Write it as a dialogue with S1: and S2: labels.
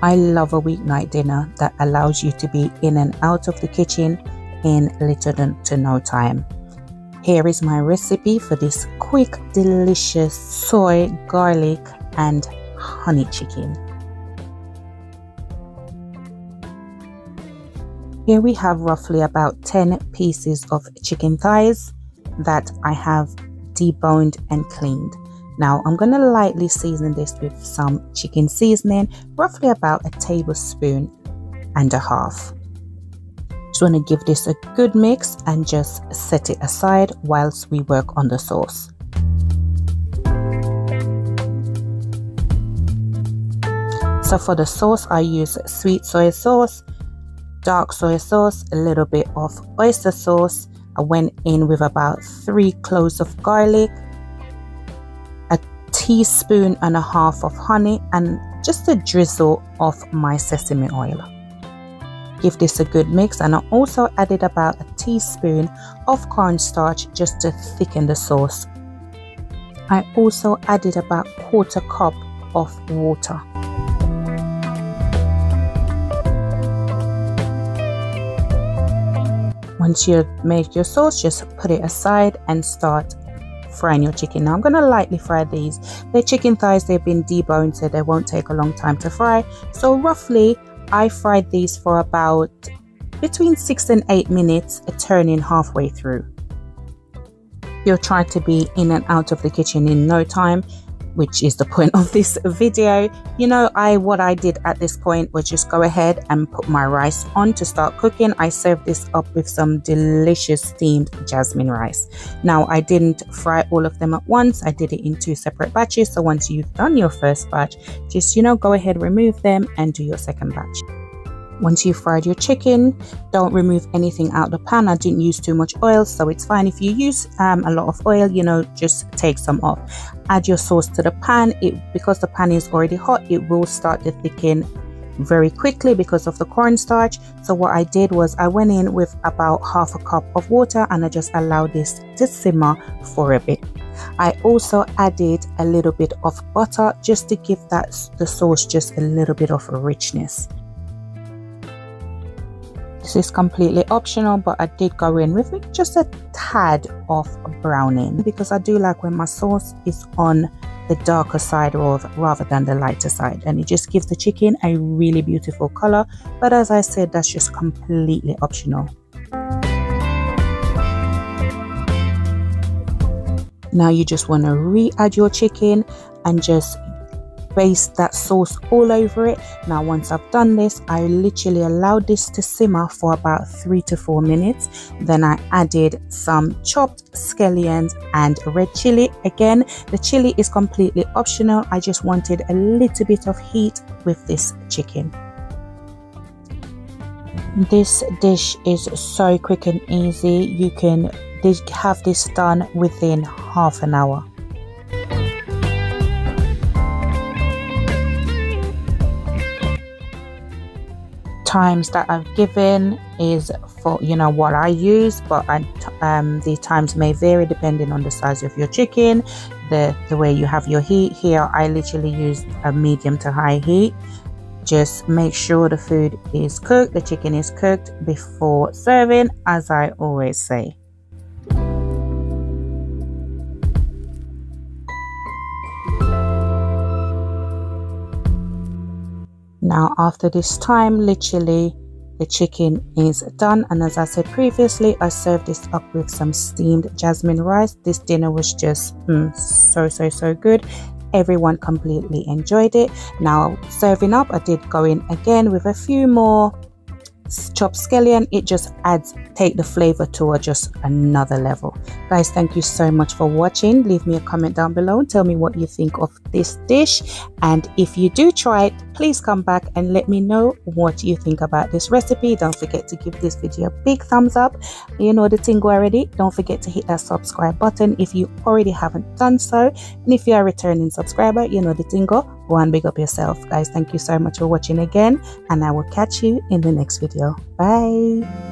S1: I love a weeknight dinner that allows you to be in and out of the kitchen in little to no time. Here is my recipe for this quick, delicious soy, garlic and honey chicken. Here we have roughly about 10 pieces of chicken thighs that I have deboned and cleaned. Now I'm going to lightly season this with some chicken seasoning, roughly about 1.5 tablespoons. Just want to give this a good mix and just set it aside whilst we work on the sauce. So for the sauce, I use sweet soy sauce, dark soy sauce, a little bit of oyster sauce. I went in with about 3 cloves of garlic, 1.5 teaspoons of honey, and just a drizzle of my sesame oil. Give this a good mix, and I also added about 1 teaspoon of cornstarch just to thicken the sauce. I also added about 1/4 cup of water. Once you make your sauce, just put it aside and start frying your chicken. Now I'm going to lightly fry these. They're chicken thighs, they've been deboned, so they won't take a long time to fry. So roughly I fried these for about between 6 and 8 minutes, turning halfway through. You'll try to be in and out of the kitchen in no time, which is the point of this video. You know, what I did at this point was just go ahead and put my rice on to start cooking. I served this up with some delicious steamed jasmine rice. Now I didn't fry all of them at once. I did it in 2 separate batches. So once you've done your first batch, just, go ahead, remove them and do your second batch. Once you've fried your chicken, don't remove anything out of the pan. I didn't use too much oil, so it's fine if you use a lot of oil, just take some off. Add your sauce to the pan. Because the pan is already hot, it will start to thicken very quickly because of the cornstarch. So what I did was I went in with about 1/2 cup of water and I just allowed this to simmer for a bit. I also added a little bit of butter just to give the sauce just a little bit of a richness. This is completely optional, but I did go in with just a tad of browning because I do like when my sauce is on the darker side rather than the lighter side, and it just gives the chicken a really beautiful color. But as I said, that's just completely optional. Now you just want to re-add your chicken and just baste that sauce all over it. Now once I've done this, I literally allowed this to simmer for about 3 to 4 minutes. Then I added some chopped scallions and red chili. Again, the chili is completely optional. I just wanted a little bit of heat with this chicken. This dish is so quick and easy. You can have this done within half an hour. Times that I've given is for what I use, but the times may vary depending on the size of your chicken, the way you have your heat. Here I literally use a medium to high heat. Just make sure the food is cooked, the chicken is cooked before serving, as I always say. Now after this time, literally the chicken is done, and as I said previously, I served this up with some steamed jasmine rice. This dinner was just so good. Everyone completely enjoyed it. Now serving up, I did go in again with a few more chopped scallion. It just take the flavor to just another level. Guys, thank you so much for watching. Leave me a comment down below and tell me what you think of this dish, and if you do try it, please come back and let me know what you think about this recipe. Don't forget to give this video a big thumbs up. You know the thing already. Don't forget to hit that subscribe button if you already haven't done so, and if you are a returning subscriber, you know the thing. Go and big up yourself. Guys, thank you so much for watching again, and I will catch you in the next video. Bye.